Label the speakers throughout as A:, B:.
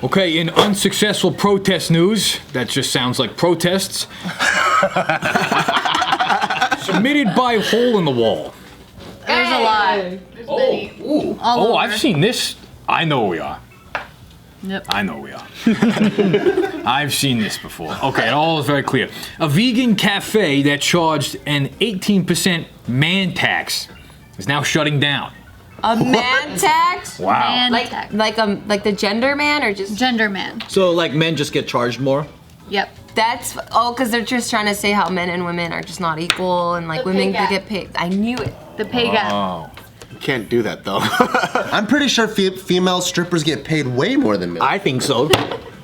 A: Okay, in unsuccessful protest news, that just sounds like protests. Submitted by Hole in the Wall.
B: There's a lot. There's many.
A: Oh, I've seen this. I know where we are.
B: Yep.
A: I know we are. I've seen this before. Okay, it all is very clear. A vegan cafe that charged an 18% man tax is now shutting down.
C: A man tax?
A: Wow.
B: Man
C: Like
B: tax.
C: like the gender man or just
B: Gender man.
D: So like men just get charged more?
B: Yep.
C: that's because they're just trying to say how men and women are just not equal and like
B: The
C: women
B: pay gap.
C: get paid. I knew it.
B: The pay gap.
A: Oh.
E: You can't do that though.
F: I'm pretty sure female strippers get paid way more than men.
D: I think so.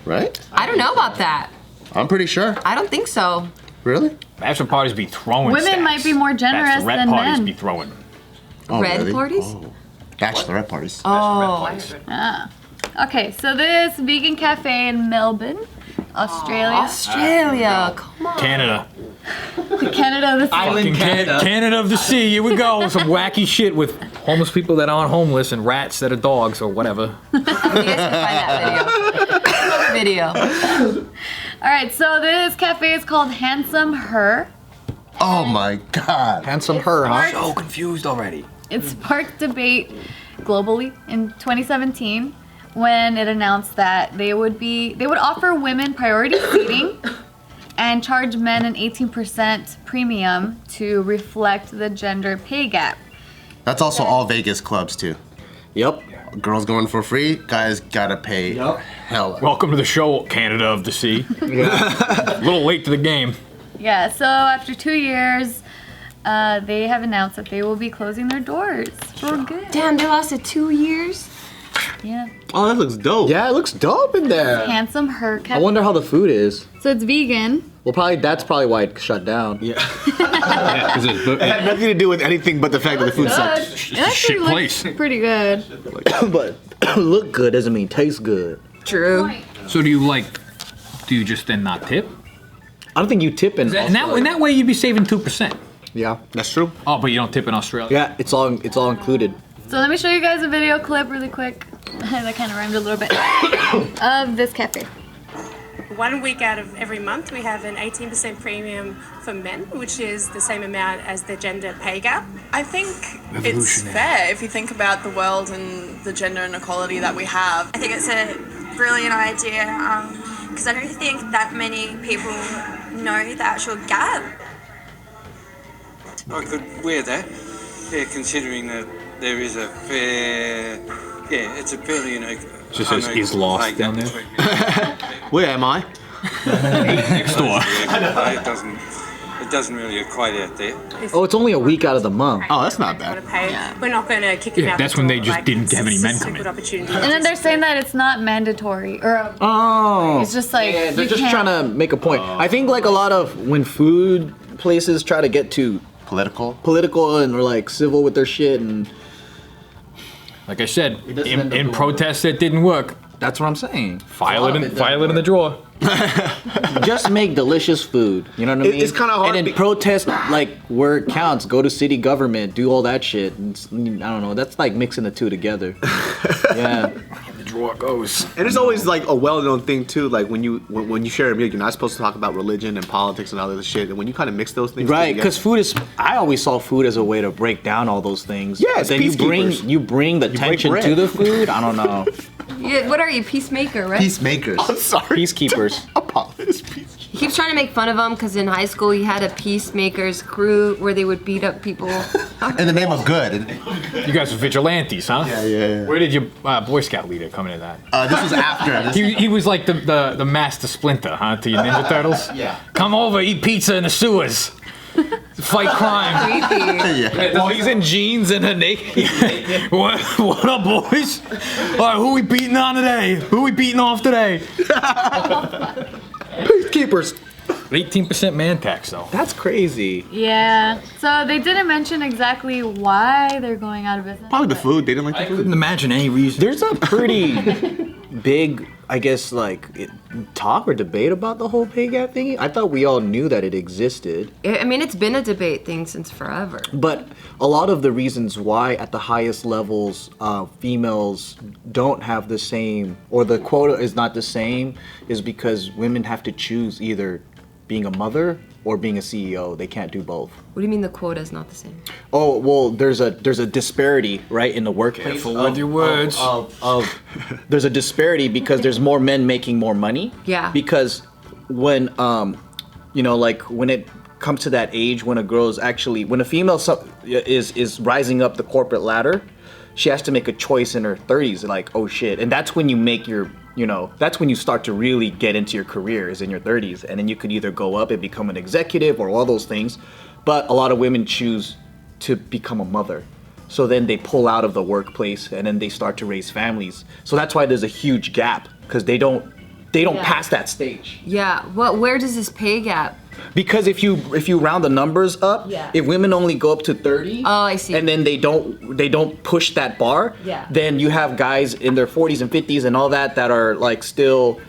F: Right?
C: I don't know about that.
F: I'm pretty sure.
C: I don't think so.
F: Really?
A: Bachelor parties be throwing
B: Women
A: stacks.
B: might be more generous
A: Bachelorette
B: than
A: parties
B: men.
A: be throwing.
F: Oh,
C: Red
F: really?
C: parties?
F: Oh. Bachelorette parties.
C: Oh,
B: Okay, so this vegan cafe in Melbourne, Australia.
C: Australia. Come on.
A: Canada.
B: Canada, this
D: Island Canada.
A: Canada of the sea. Here we go. Some wacky shit with homeless people that aren't homeless and rats that are dogs or whatever.
C: You guys can find that video.
B: All right, so this cafe is called Handsome Her.
F: Oh my god.
D: Handsome her, huh?
A: So confused already.
B: It sparked debate globally in 2017 when it announced that they would offer women priority seating and charge men an 18% premium to reflect the gender pay gap.
F: That's also all Vegas clubs too.
D: Yep.
F: Girls going for free, guys gotta pay hell.
A: Welcome to the show, Canada of the sea. A little late to the game.
B: Yeah, so after 2 years, they have announced that they will be closing their doors for good.
C: Damn, they lasted 2 years.
B: Yeah.
E: Oh, that looks dope.
D: Yeah, it looks dope in there.
B: Handsome Her
D: I
B: cafe.
D: wonder how the food is.
B: So it's vegan.
D: Well, that's probably why it shut down.
E: Yeah. It had nothing to do with anything but the fact that the food sucks.
B: It actually
A: shit
B: looks
A: place.
B: pretty good.
D: But look good doesn't mean taste good.
C: True.
A: So do you just then not tip?
D: I don't think you tip in.
A: In that way you'd be saving 2%.
D: Yeah.
E: That's true.
A: Oh, but you don't tip in Australia?
D: Yeah, it's all included.
B: So let me show you guys a video clip really quick. That kind of rhymed a little bit. Of this cafe.
G: 1 week out of every month, we have an 18% premium for men, which is the same amount as the gender pay gap.
H: I think it's fair if you think about the world and the gender inequality that we have.
I: I think it's a brilliant idea because I don't think that many people know the actual gap.
J: I could wear that, yeah, considering that there is a fair, yeah, it's a fairly unique.
A: It just says is lost down there.
E: Where am I?
A: Next door.
J: It doesn't really equate out there.
D: Oh, it's only a week out of the month.
E: Oh, that's not
G: Gotta
E: bad.
G: pay. We're not going to kick them
A: Yeah,
G: out.
A: that's
G: the
A: when they
G: door,
A: just
G: like,
A: didn't have any men
G: it's
A: come
G: a
A: in.
G: good opportunity.
B: And then they're saying that it's not mandatory. Or
D: Oh.
B: it's just like,
D: Yeah, they're
B: you
D: just
B: can't-
D: trying to make a point. I think like a lot of when food places try to get too political and are like civil with their shit, and
A: Like I said,
D: doesn't end up
A: in
D: doing
A: protests that didn't work,
D: that's what I'm saying.
A: file it in the drawer.
D: Just make delicious food. You know what I mean?
E: It's kinda hard
D: And then
E: be-
D: protest like where it counts. Go to city government. Do all that shit. I don't know. That's like mixing the two together. Yeah.
A: The drawer goes.
E: And it's always like a well-known thing too. Like when you share a meal, you're not supposed to talk about religion and politics and all this shit. And when you kind of mix those things,
D: Right,
E: together-
D: because food is. I always saw food as a way to break down all those things.
E: Yeah, it's
D: then
E: peacekeepers.
D: you bring the tension
E: bread.
D: to the food. I don't know.
C: Yeah, what are you, peacemaker, right?
F: Peacemakers.
E: I'm sorry.
D: Peacekeepers.
E: Apologies.
C: He keeps trying to make fun of him because in high school he had a peacemakers crew where they would beat up people.
F: In the name of good.
A: You guys are vigilantes, huh?
F: Yeah.
A: Where did your Boy Scout leader come into that?
F: This was after.
A: He was like the master Splinter, huh? To your Ninja Turtles?
F: Yeah.
A: Come over, eat pizza in the sewers. Fight crime.
F: Yeah.
A: Well, he's in jeans and a naked. What up, boys? All right, who we beating on today? Who we beating off today?
D: Peacekeepers.
A: 18% man tax, though.
D: That's crazy.
B: Yeah. So they didn't mention exactly why they're going out of business.
E: Probably the food. They didn't like the
A: I
E: food.
A: couldn't imagine any reason.
D: There's a pretty big, I guess, like talk or debate about the whole pay gap thingy? I thought we all knew that it existed.
C: I mean, it's been a debate thing since forever.
D: But a lot of the reasons why at the highest levels females don't have the same, or the quota is not the same, is because women have to choose either being a mother or being a CEO. They can't do both.
C: What do you mean the quota is not the same?
D: Oh, well, there's a disparity, right, in the workplace.
A: Careful with your words.
D: There's a disparity because there's more men making more money.
C: Yeah.
D: Because when, like when it comes to that age, when a girl is actually, when a female is rising up the corporate ladder, she has to make a choice in her 30s, like, oh shit. And that's when you make your, that's when you start to really get into your career, is in your 30s. And then you could either go up and become an executive or all those things. But a lot of women choose to become a mother. So then they pull out of the workplace and then they start to raise families. So that's why there's a huge gap, because they don't pass that stage.
C: Yeah, where does this pay gap?
D: Because if you round the numbers up, if women only go up to 30,
C: I see.
D: And then they don't push that bar, then you have guys in their 40s and 50s and all that are like still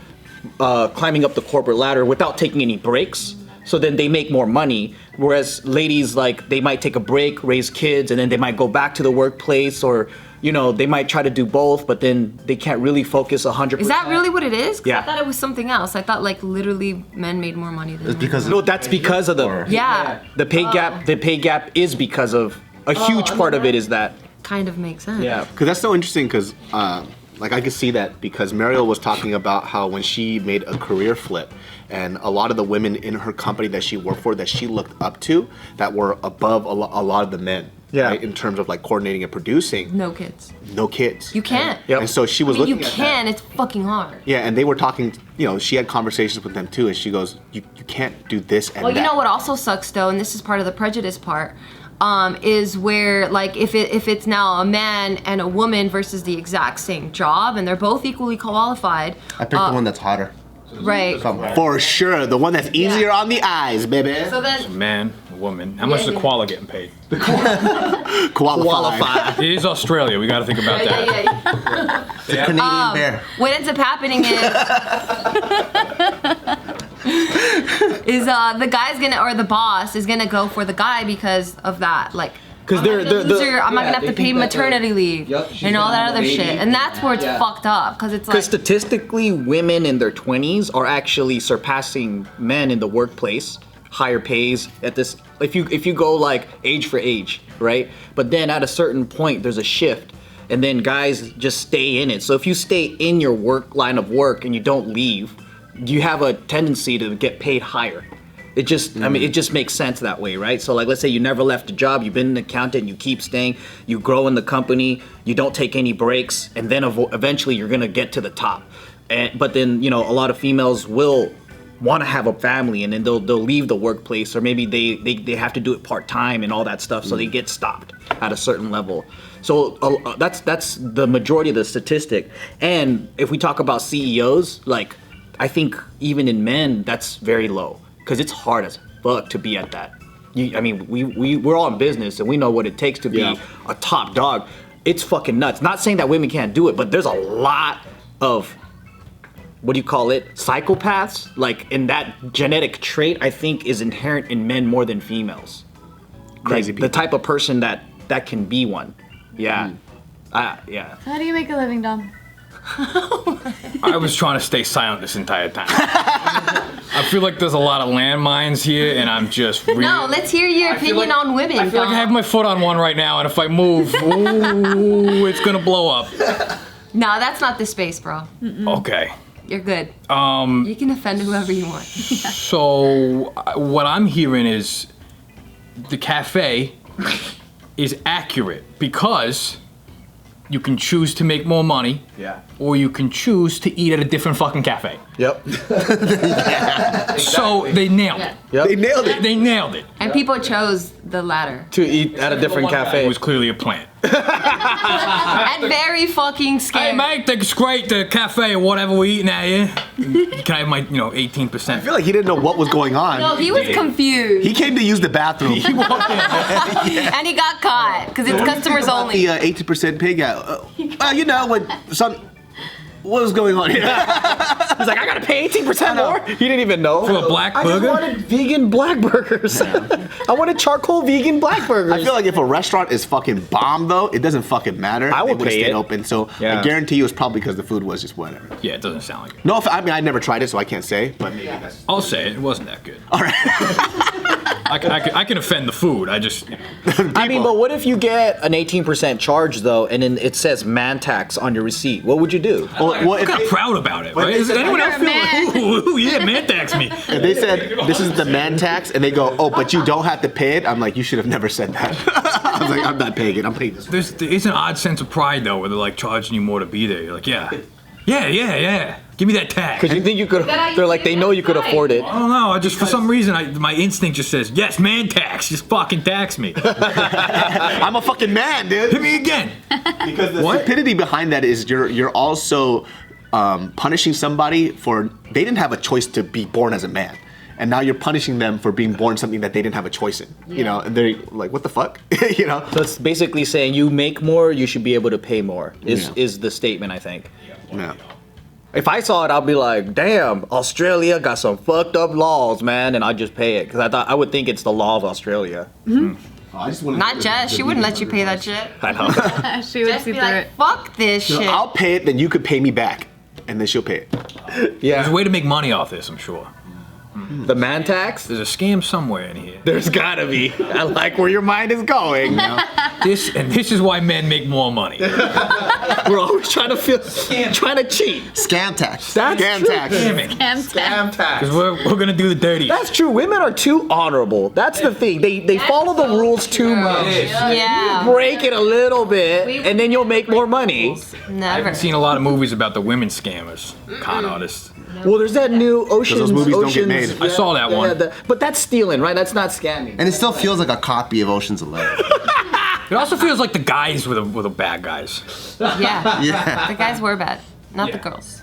D: climbing up the corporate ladder without taking any breaks. So then they make more money, whereas ladies, like, they might take a break, raise kids, and then they might go back to the workplace, or they might try to do both, but then they can't really focus 100%.
C: Is that really what it is? 'Cause
D: Yeah.
C: I thought it was something else. I thought like literally men made more money than women.
D: No, that's because of the the pay gap. The pay gap is because of a huge part of it is that.
C: Kind of makes sense.
E: Yeah, because that's so interesting. Because I could see that, because Mariel was talking about how when she made a career flip, and a lot of the women in her company that she worked for, that she looked up to, that were above a lot of the men.
D: Yeah.
E: Right, in terms of like coordinating and producing.
C: No kids.
E: No kids.
C: You can't.
E: And so she was looking
C: you
E: at
C: can.
E: that.
C: It's fucking hard.
E: Yeah, and they were talking. She had conversations with them too, and she goes, "You can't do this and
C: Well,
E: that."
C: you know what also sucks though, and this is part of the prejudice part, is where like if it's now a man and a woman versus the exact same job, and they're both equally qualified.
F: I picked the one that's hotter.
C: Right.
E: For sure, the one that's easier on the eyes, baby.
C: So then,
A: Man, woman. How much is the koala getting paid?
E: Qualified.
A: It is Australia. We got to think about that.
F: The Canadian bear.
C: what ends up happening is the guy's gonna, or the boss is gonna go for the guy because of that, like.
D: Because
C: I'm not gonna have to pay maternity leave and all that other shit, and that's where it's fucked up. Because it's like
D: statistically, women in their 20s are actually surpassing men in the workplace, higher pays at this. If you go like age for age, right? But then at a certain point, there's a shift, and then guys just stay in it. So if you stay in your line of work and you don't leave, you have a tendency to get paid higher. It just, it just makes sense that way, right? So like, let's say you never left a job, you've been an accountant, you keep staying, you grow in the company, you don't take any breaks, and then eventually you're gonna get to the top. But then, a lot of females will want to have a family, and then they'll leave the workplace, or maybe they have to do it part-time and all that stuff, so they get stopped at a certain level. So that's the majority of the statistic. And if we talk about CEOs, like, I think even in men, that's very low. Because it's hard as fuck to be at that. We're all in business and we know what it takes to be a top dog. It's fucking nuts. Not saying that women can't do it, but there's a lot of, psychopaths. Like, in that genetic trait, I think is inherent in men more than females.
E: Crazy people.
D: The type of person that can be one. Yeah. Yeah.
B: So how do you make a living, Dom?
A: I was trying to stay silent this entire time. I feel like there's a lot of landmines here, and I'm just really...
C: No, let's hear your opinion on women.
A: I feel like I have my foot on one right now, and if I move, ooh, it's gonna blow up.
C: No, that's not the space, bro.
A: Okay.
C: You're good. You can offend whoever you want.
A: So, what I'm hearing is the cafe is accurate because you can choose to make more money, or you can choose to eat at a different fucking cafe.
D: Yep.
A: So they nailed it.
D: Yep.
E: They nailed it.
A: They nailed it.
C: And people chose the latter.
D: To eat at a different cafe.
A: It was clearly a plant.
C: And very fucking scary.
A: Hey mate, it's great, the cafe or whatever we eating at here. Can I have my, 18%?
E: I feel like he didn't know what was going on.
C: No, he was confused.
E: He came to use the bathroom.
A: He walked in.
C: And he got caught, because it's customers only.
E: The 80% pay gap. When what was going on here?
D: He's like, I gotta pay 18% more. He didn't even know.
A: For a black
D: I
A: burger?
D: just wanted vegan black burgers. I wanted charcoal vegan black burgers.
E: I feel like if a restaurant is fucking bomb though, it doesn't fucking matter.
D: I would
E: They would've
D: pay
E: stayed
D: it.
E: open. So
D: Yeah.
E: I guarantee you it's probably because the food was just whatever.
A: Yeah, it doesn't sound like it.
E: No, I mean I never tried it, so I can't say. But maybe that's.
A: I'll say it wasn't that good.
E: All right.
A: I can offend the food. I just, you know.
D: I mean, but what if you get an 18% charge though, and then it says man tax on your receipt? What would you do?
E: Well,
A: I'm kind of proud about it, right? Does anyone else feel like, ooh, yeah, man tax me?
E: If they said this is the man tax, and they go, oh, but you don't have to pay it, I'm like, you should have never said that. I was like, I'm not paying it. I'm paying this.
A: There is an odd sense of pride though, where they're like charging you more to be there. You're like, yeah. Give me that tax.
D: Because you think you could, they're like, they know you could afford it.
A: I don't know. I just for some reason, my instinct just says, yes, man tax. Just fucking tax me.
E: I'm a fucking man, dude.
A: Hit me again.
E: Because the stupidity behind that is you're also punishing somebody for they didn't have a choice to be born as a man. And now you're punishing them for being born something that they didn't have a choice in. You know, and they're like, what the fuck? You know?
D: So it's basically saying you make more, you should be able to pay more, is the statement, I think.
E: Yeah.
D: If I saw it, I'd be like, damn, Australia got some fucked up laws, man, and I'd just pay it. Because I would think it's the law of Australia.
C: Not Jess. She wouldn't let you pay that shit.
D: I know.
B: She would
C: Jess
B: see
C: be
B: through
C: like,
B: it.
C: fuck this
E: So
C: shit.
E: I'll pay it, then you could pay me back. And then she'll pay it.
A: There's a way to make money off this, I'm sure.
D: The man tax?
A: There's a scam somewhere in here.
D: There's gotta be. I like where your mind is going.
A: This is why men make more money.
D: We're always trying to trying to cheat.
F: Scam tax.
D: That's
E: Scam
D: true.
E: tax.
B: Scam tax.
A: Because we're gonna do the dirty.
D: That's true. Women are too honorable. That's the thing. They follow the rules too much.
C: Yeah.
D: Break it a little bit, and then you'll make more money.
A: I
C: Never.
A: haven't seen a lot of movies about the women scammers, con artists.
D: Well, there's that new Oceans.
E: those movies don't get made.
A: I saw that one.
D: But that's stealing, right? That's not scamming.
F: And it still feels like a copy of Ocean's 11.
A: It also feels like the guys were the bad guys.
C: Yeah.
F: Yeah.
C: The guys were bad, not the girls.